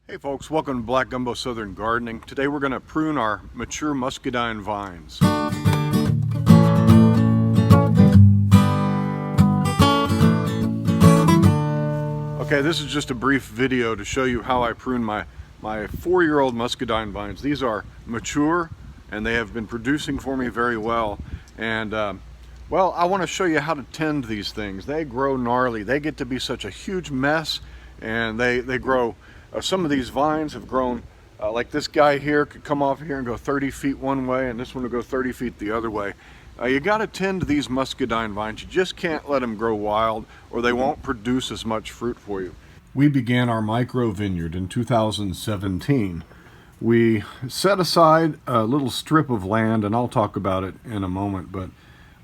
Hey folks, welcome to Black Gumbo Southern Gardening. Today we're going to prune our mature muscadine vines. Okay, this is just a brief video to show you how I prune my 4-year-old muscadine vines. These are mature and they have been producing for me very well. And well, I want to show you how to tend these things. They grow gnarly. They get to be such a huge mess, and they grow. Some of these vines have grown, like this guy here could come off here and go 30 feet one way, and this one will go 30 feet the other way. You got to tend to these muscadine vines. You just can't let them grow wild or they won't produce as much fruit for you. We began our micro vineyard in 2017. We set aside a little strip of land, and I'll talk about it in a moment, but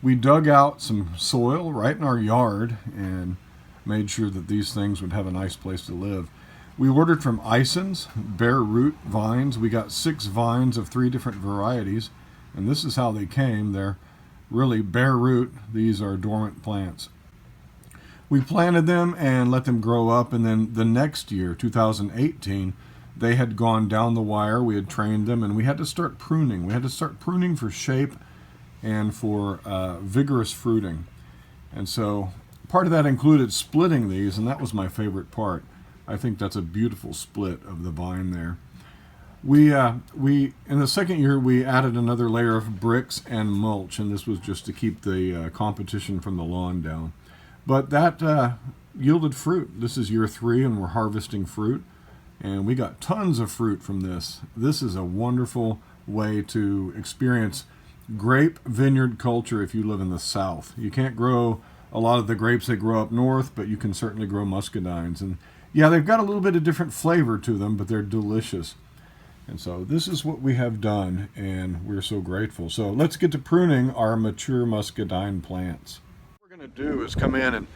we dug out some soil right in our yard and made sure that these things would have a nice place to live. We ordered from Ison's bare root vines. We got 6 vines of 3 different varieties, and this is how they came. They're really bare root. These are dormant plants. We planted them and let them grow up, and then the next year, 2018, they had gone down the wire. We had trained them, and we had to start pruning. We had to start pruning for shape and for vigorous fruiting. And so part of that included splitting these, and that was my favorite part. I think that's a beautiful split of the vine there. We in the second year we added another layer of bricks and mulch, and this was just to keep the competition from the lawn down. But that yielded fruit. This is year 3, and we're harvesting fruit, and we got tons of fruit from this. This is a wonderful way to experience grape vineyard culture if you live in the South. You can't grow a lot of the grapes that grow up north, but you can certainly grow muscadines. And yeah, they've got a little bit of different flavor to them, but they're delicious. And so this is what we have done, and we're so grateful. So let's get to pruning our mature muscadine plants. What we're going to do is come in and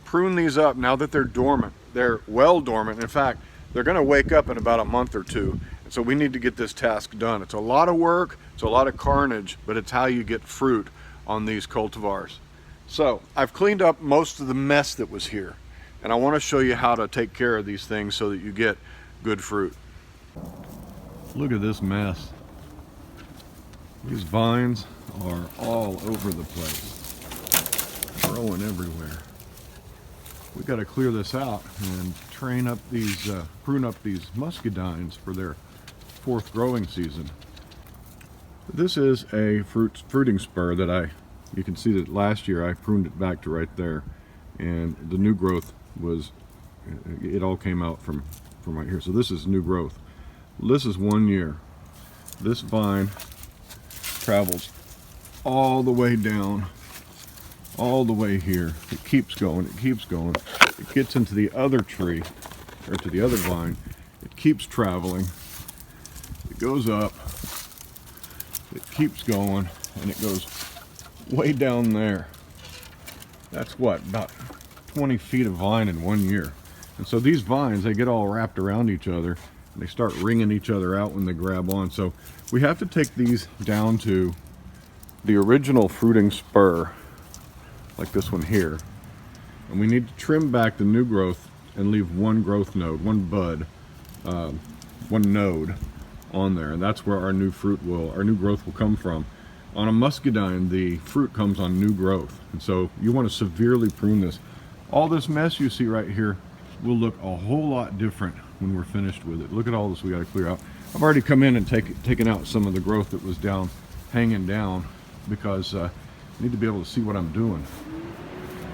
prune these up now that they're dormant. They're well dormant. In fact, they're going to wake up in about a month or two. And so we need to get this task done. It's a lot of work, it's a lot of carnage, but it's how you get fruit on these cultivars. So I've cleaned up most of the mess that was here, and I want to show you how to take care of these things so that you get good fruit. Look at this mess. These vines are all over the place, growing everywhere. We got to clear this out and prune up these muscadines for their 4th growing season. This is a fruiting spur that you can see that last year I pruned it back to right there, and the new growth it all came out from right here. So this is new growth. This is 1 year. This vine travels all the way down, all the way here. It keeps going, it keeps going. It gets into the other tree, or to the other vine. It keeps traveling. It goes up. It keeps going, and it goes way down there. That's what, about 20 feet of vine in 1 year. And so these vines, they get all wrapped around each other, and they start wringing each other out when they grab on. So we have to take these down to the original fruiting spur, like this one here, and we need to trim back the new growth and leave one growth node, one bud, one node on there, and that's where our new growth will come from. On a muscadine, the fruit comes on new growth, and so you want to severely prune this. All this mess you see right here will look a whole lot different when we're finished with it. Look at all this we got to clear out. I've already come in and taken out some of the growth that was hanging down, because I need to be able to see what I'm doing.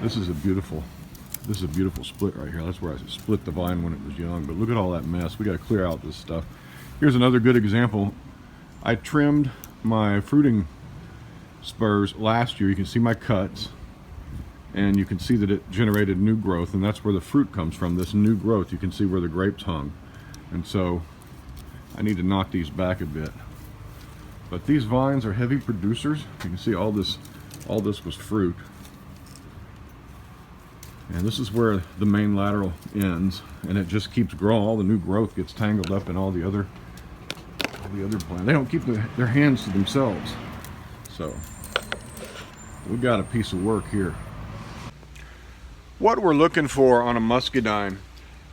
This is a beautiful split right here. That's where I split the vine when it was young. But look at all that mess. We got to clear out this stuff. Here's another good example. I trimmed my fruiting spurs last year. You can see my cuts, and you can see that it generated new growth, and that's where the fruit comes from, this new growth. You can see where the grapes hung, and so I need to knock these back a bit. But these vines are heavy producers. You can see all this was fruit, and this is where the main lateral ends, and it just keeps growing. All the new growth gets tangled up in all the other plants. They don't keep their hands to themselves. So we got a piece of work here. What we're looking for on a muscadine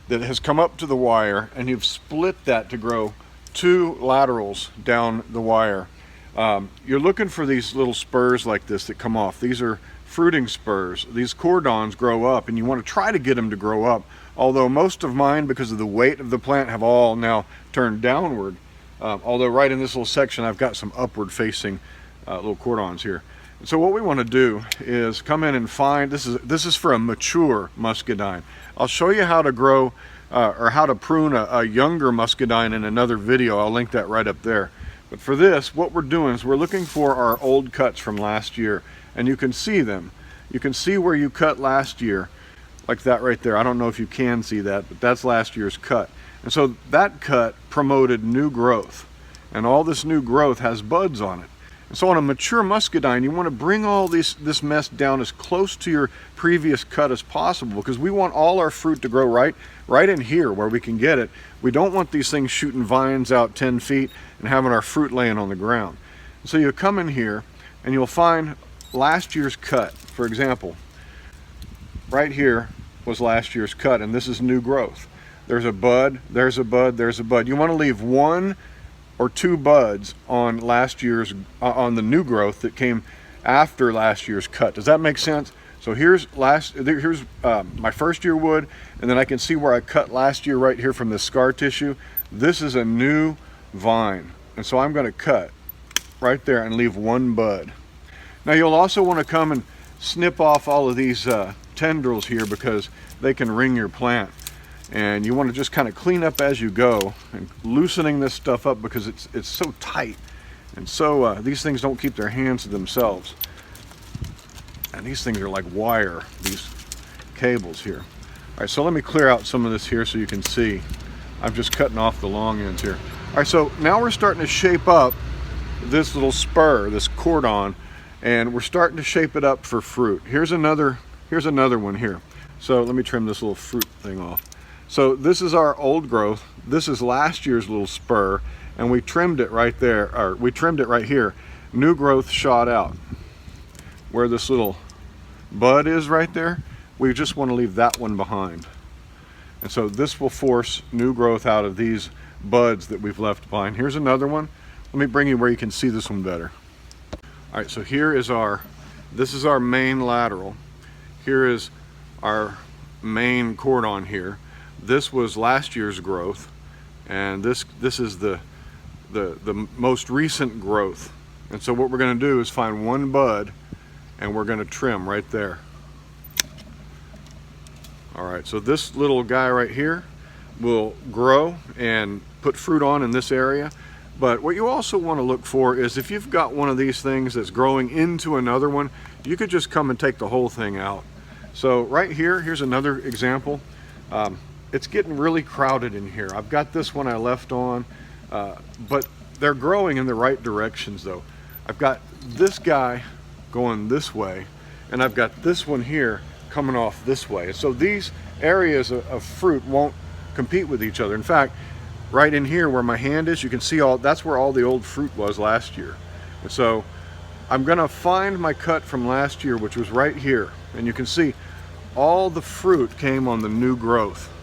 that has come up to the wire, and you've split that to grow 2 laterals down the wire. You're looking for these little spurs like this that come off. These are fruiting spurs. These cordons grow up, and you want to try to get them to grow up, although most of mine, because of the weight of the plant, have all now turned downward. Although right in this little section I've got some upward facing little cordons here. And so what we want to do is come in and find, this is for a mature muscadine. I'll show you how to grow or how to prune a younger muscadine in another video. I'll link that right up there. But for this, what we're doing is we're looking for our old cuts from last year, and you can see them. You can see where you cut last year, like that right there. I don't know if you can see that, but that's last year's cut. And so that cut promoted new growth, and all this new growth has buds on it. And so on a mature muscadine, you want to bring all this mess down as close to your previous cut as possible, because we want all our fruit to grow right in here where we can get it. We don't want these things shooting vines out 10 feet and having our fruit laying on the ground. And so you'll come in here and you'll find last year's cut. For example, right here was last year's cut, and this is new growth. There's a bud, there's a bud, there's a bud. You want to leave 1 or 2 buds on last year's on the new growth that came after last year's cut. Does that make sense? So here's my first year wood, and then I can see where I cut last year right here from the scar tissue. This is a new vine, and so I'm going to cut right there and leave 1 bud. Now you'll also want to come and snip off all of these tendrils here, because they can ring your plant. And you want to just kind of clean up as you go, and loosening this stuff up, because it's so tight, and so these things don't keep their hands to themselves. And these things are like wire, these cables here. All right, so let me clear out some of this here so you can see. I'm just cutting off the long ends here. All right, so now we're starting to shape up this little spur, this cordon, and we're starting to shape it up for fruit. Here's another one here. So let me trim this little fruit thing off. So this is our old growth. This is last year's little spur, and we trimmed it right there, or we trimmed it right here. New growth shot out. Where this little bud is right there, we just want to leave that one behind. And so this will force new growth out of these buds that we've left behind. Here's another one. Let me bring you where you can see this one better. All right, so here is this is our main lateral. Here is our main cordon here. This was last year's growth, and this is the most recent growth. And so what we're going to do is find 1 bud, and we're going to trim right there. All right, so this little guy right here will grow and put fruit on in this area. But what you also want to look for is, if you've got one of these things that's growing into another one, you could just come and take the whole thing out. So right here, here's another example. It's getting really crowded in here. I've got this one I left on, but they're growing in the right directions though. I've got this guy going this way, and I've got this one here coming off this way. So these areas of fruit won't compete with each other. In fact, right in here where my hand is, you can see that's where all the old fruit was last year. And so I'm gonna find my cut from last year, which was right here, and you can see all the fruit came on the new growth.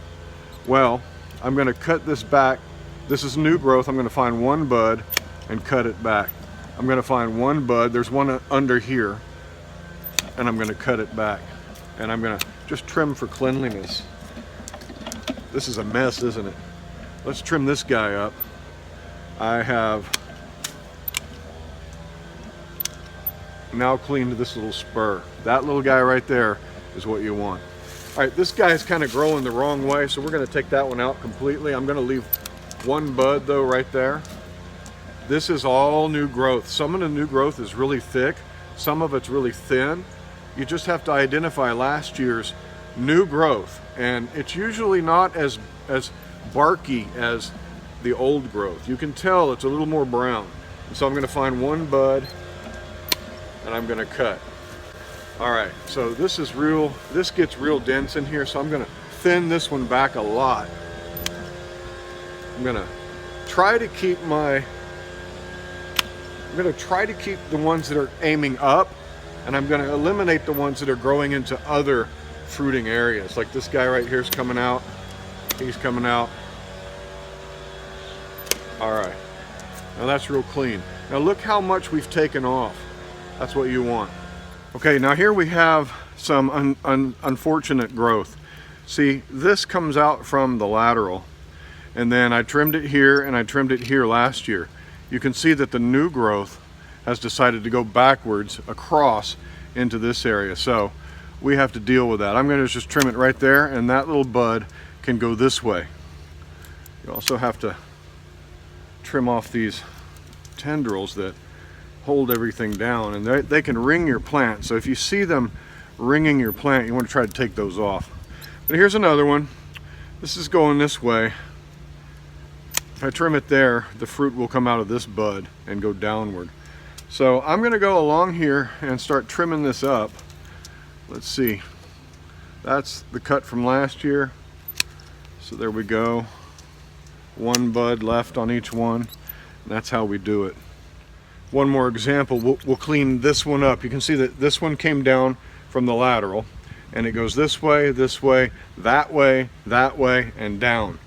Well, I'm going to cut this back. This is new growth. I'm going to find 1 bud and cut it back. I'm going to find 1 bud. There's one under here, and I'm going to cut it back. And I'm going to just trim for cleanliness. This is a mess, isn't it? Let's trim this guy up. I have now cleaned this little spur. That little guy right there is what you want. All right, this guy is kind of growing the wrong way, so we're going to take that one out completely. I'm going to leave 1 bud though right there. This is all new growth. Some of the new growth is really thick, some of it's really thin. You just have to identify last year's new growth, and it's usually not as barky as the old growth. You can tell it's a little more brown. And so I'm going to find 1 bud, and I'm going to cut. All right, so this gets real dense in here, so I'm going to thin this one back a lot. I'm going to try to keep the ones that are aiming up, and I'm going to eliminate the ones that are growing into other fruiting areas. Like this guy right here is coming out. He's coming out. All right, now that's real clean. Now look how much we've taken off. That's what you want. Okay, now here we have some unfortunate growth. See, this comes out from the lateral, and then I trimmed it here and I trimmed it here last year. You can see that the new growth has decided to go backwards across into this area. So we have to deal with that. I'm going to just trim it right there, and that little bud can go this way. You also have to trim off these tendrils that hold everything down, and they can ring your plant. So if you see them ringing your plant, you want to try to take those off. But here's another one. This is going this way. If I trim it there, the fruit will come out of this bud and go downward. So I'm going to go along here and start trimming this up. Let's see. That's the cut from last year. So there we go. One bud left on each one. And that's how we do it. One more example, we'll clean this one up. You can see that this one came down from the lateral, and it goes this way, that way, and down.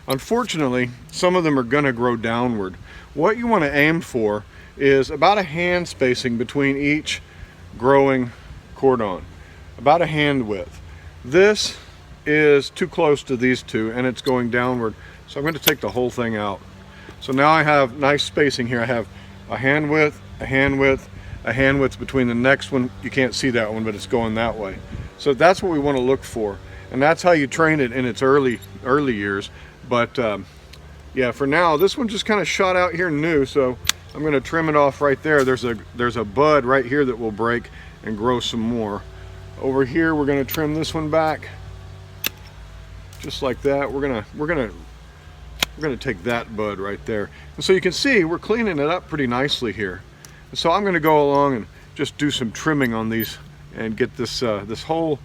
Unfortunately, some of them are gonna grow downward. What you wanna aim for is about a hand spacing between each growing cordon, about a hand width. This is too close to these two, and it's going downward. So I'm gonna take the whole thing out. So now I have nice spacing here. I have a hand width, a hand width, a hand width between the next one. You can't see that one, but it's going that way. So that's what we want to look for, and that's how you train it in its early years. But yeah, for now, this one just kind of shot out here new, so I'm going to trim it off right there. There's a bud right here that will break and grow some more. Over here, we're going to trim this one back, just like that. We're gonna take that bud right there. And so you can see we're cleaning it up pretty nicely here. And so I'm gonna go along and just do some trimming on these and get this, this whole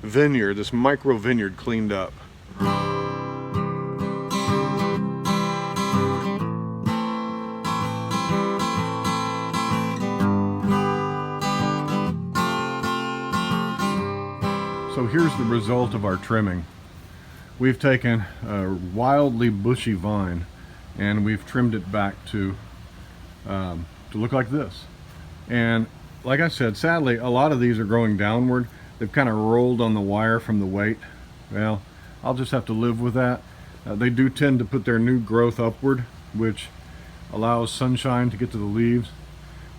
vineyard, this micro vineyard, cleaned up. So here's the result of our trimming. We've taken a wildly bushy vine and we've trimmed it back to look like this. And like I said, sadly, a lot of these are growing downward. They've kind of rolled on the wire from the weight. Well, I'll just have to live with that. They do tend to put their new growth upward, which allows sunshine to get to the leaves.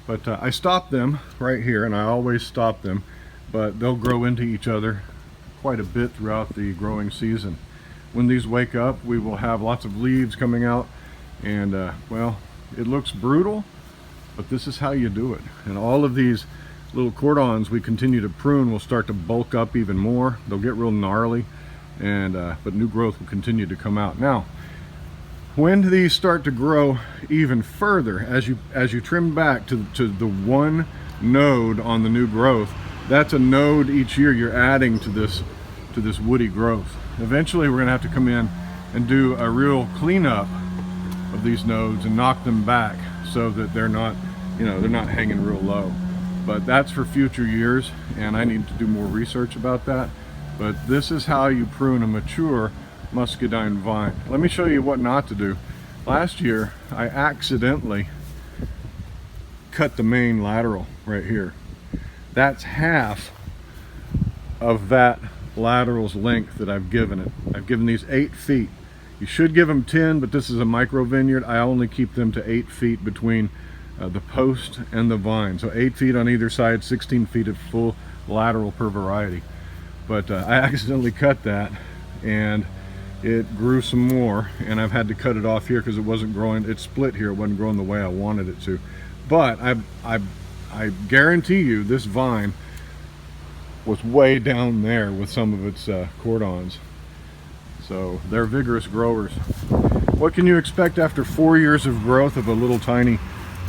But I stopped them right here, and I always stop them, but they'll grow into each other quite a bit throughout the growing season. When these wake up, we will have lots of leaves coming out, and well, it looks brutal, but this is how you do it. And all of these little cordons we continue to prune will start to bulk up even more. They'll get real gnarly, and but new growth will continue to come out. Now, when these start to grow even further, as you trim back to the one node on the new growth, that's a node each year you're adding to this woody growth. Eventually we're going to have to come in and do a real cleanup of these nodes and knock them back so that they're not, they're not hanging real low. But that's for future years, and I need to do more research about that. But this is how you prune a mature muscadine vine. Let me show you what not to do. Last year I accidentally cut the main lateral right here. That's half of that lateral's length that I've given it. I've given these 8 feet. You should give them 10, but this is a micro vineyard. I only keep them to 8 feet between the post and the vine. So 8 feet on either side, 16 feet of full lateral per variety. But I accidentally cut that, and it grew some more, and I've had to cut it off here because it wasn't growing. It split here. It wasn't growing the way I wanted it to. But I guarantee you this vine was way down there with some of its cordons. So they're vigorous growers. What can you expect after 4 years of growth of a little tiny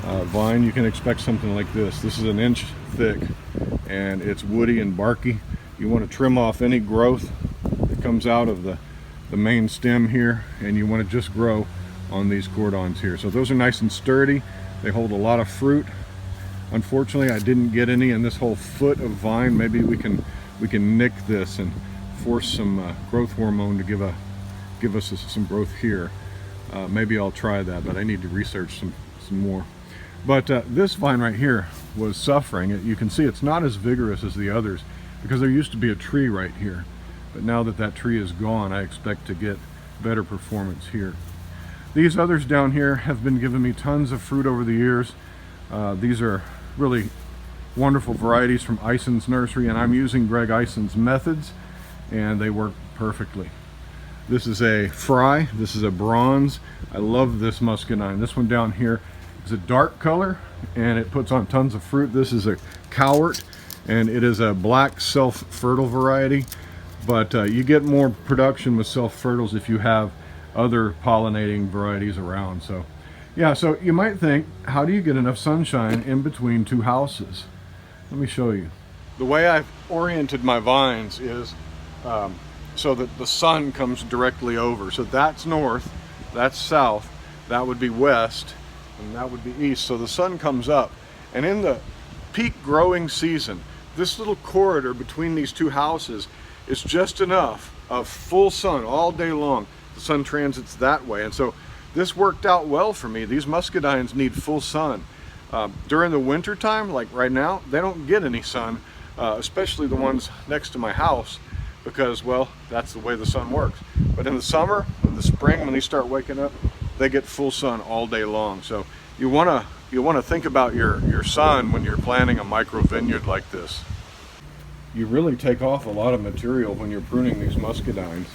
vine? You can expect something like this. This is an inch thick, and it's woody and barky. You want to trim off any growth that comes out of the main stem here, and you want to just grow on these cordons here. So those are nice and sturdy. They hold a lot of fruit. Unfortunately, I didn't get any in this whole foot of vine. Maybe we can nick this and force some growth hormone to give give us some growth here. Maybe I'll try that, but I need to research some more. But this vine right here was suffering. You can see it's not as vigorous as the others because there used to be a tree right here. But now that that tree is gone, I expect to get better performance here. These others down here have been giving me tons of fruit over the years. These are really wonderful varieties from Ison's nursery, and I'm using Greg Ison's methods, and they work perfectly. This is a fry, this is a bronze. I love this muscadine. This one down here is a dark color, and it puts on tons of fruit. This is a cowart, and it is a black self-fertile variety, but you get more production with self-fertiles if you have other pollinating varieties around. So yeah, so you might think, how do you get enough sunshine in between two houses? Let me show you. The way I've oriented my vines is so that the sun comes directly over. So that's north, that's south, that would be west, and that would be east. So the sun comes up, and in the peak growing season, this little corridor between these two houses is just enough of full sun all day long. The sun transits that way, and so this worked out well for me. These muscadines need full sun. During the winter time, like right now, they don't get any sun, especially the ones next to my house, because, well, that's the way the sun works. But in the summer, in the spring, when they start waking up, they get full sun all day long. So you want to think about your sun when you're planting a micro vineyard like this. You really take off a lot of material when you're pruning these muscadines.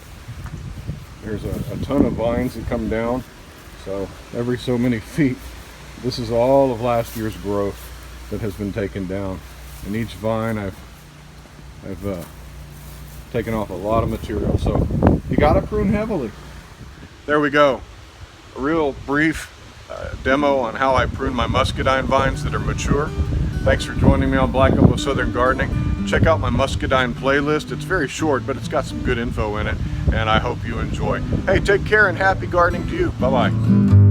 There's a ton of vines that come down, so every so many feet. This is all of last year's growth that has been taken down. And each vine I've taken off a lot of material, so you gotta prune heavily. There we go. A real brief demo on how I prune my muscadine vines that are mature. Thanks for joining me on Black Gumbo Southern Gardening. Check out my muscadine playlist. It's very short, but it's got some good info in it, and I hope you enjoy. Hey, take care and happy gardening to you. Bye-bye.